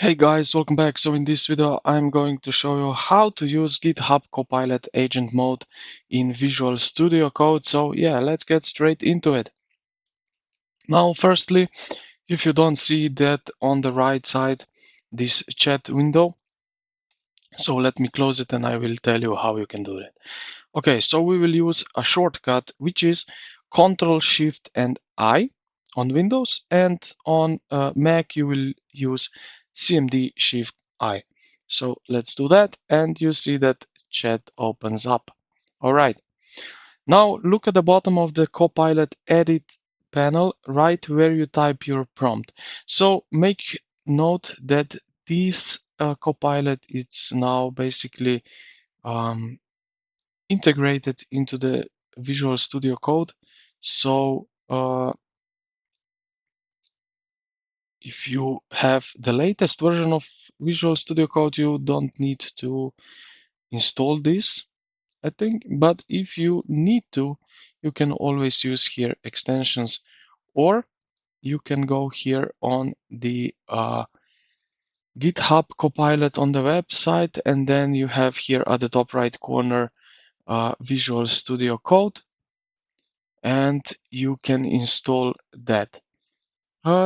Hey guys, welcome back. So in this video, I'm going to show you how to use GitHub Copilot agent mode in Visual Studio Code. So yeah, let's get straight into it. Now, firstly, if you don't see that on the right side, this chat window, so let me close it and I will tell you how you can do it. Okay, so we will use a shortcut, which is Control Shift and I on Windows, and on Mac you will use CMD Shift I. So let's do that, and you see that chat opens up. All right. Now look at the bottom of the Copilot Edit panel, right where you type your prompt. So make note that this Copilot is now basically um, integrated into the Visual Studio Code. So if you have the latest version of Visual Studio Code, you don't need to install this, I think. But if you need to, you can always use here extensions, or you can go here on the GitHub Copilot on the website, and then you have here at the top right corner Visual Studio Code, and you can install that.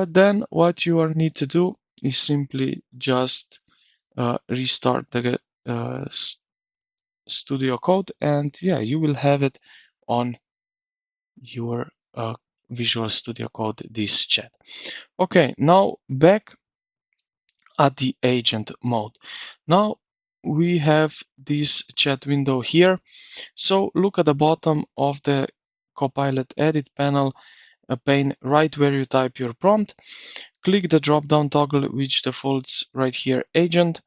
Then what you are need to do is simply just restart the Studio Code, and yeah, you will have it on your Visual Studio Code, this chat. Okay, now back at the agent mode. Now we have this chat window here. So look at the bottom of the Copilot Edit panel, a pane right where you type your prompt. Click the drop-down toggle which defaults right here agent.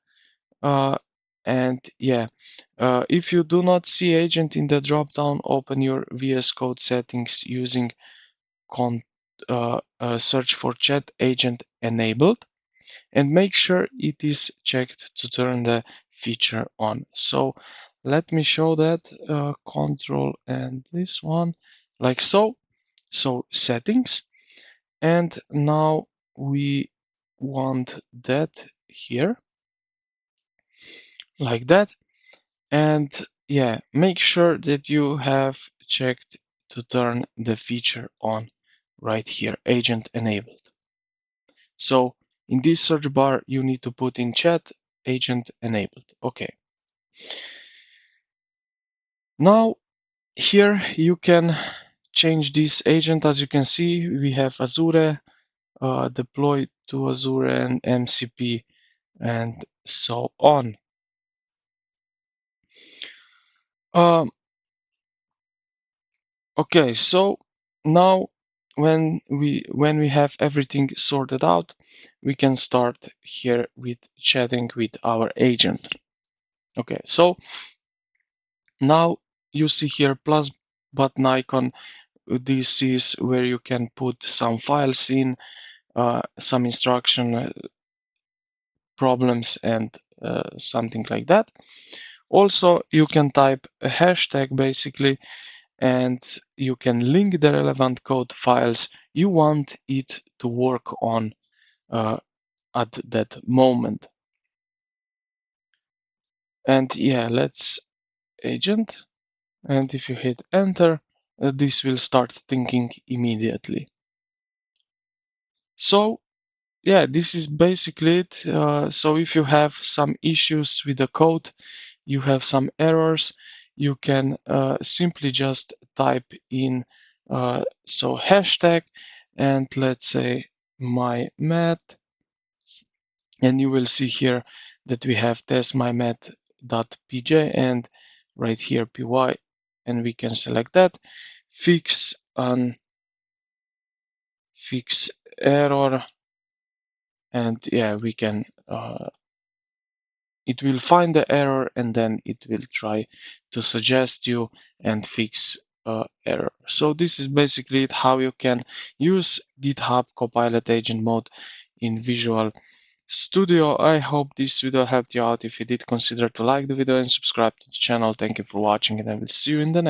And yeah, if you do not see agent in the drop-down, open your VS Code settings using search for chat agent enabled, and make sure it is checked to turn the feature on. So let me show that control and this one like so. So settings, and now we want that here like that. And yeah, make sure that you have checked to turn the feature on right here, agent enabled. So in this search bar, you need to put in chat agent enabled. Okay. Now here you can change this agent. As you can see, we have Azure, deploy to Azure and MCP, and so on. Um, okay, so now when we have everything sorted out, we can start here with chatting with our agent. Okay, so now you see here plus button icon. This is where you can put some files in, some instruction problems, and something like that. Also, you can type a hashtag basically, and you can link the relevant code files you want it to work on at that moment. And yeah, let's agent. And if you hit enter, this will start thinking immediately. So yeah, this is basically it. So if you have some issues with the code, you have some errors, you can simply just type in so hashtag, and let's say my math, and you will see here that we have testmymath.pj and right here py, and we can select that, fix error, and yeah, we can it will find the error, and then it will try to suggest you and fix error. So this is basically it, how you can use GitHub Copilot agent mode in Visual Studio. I hope this video helped you out. If you did, consider to like the video and subscribe to the channel. Thank you for watching, and I will see you in the next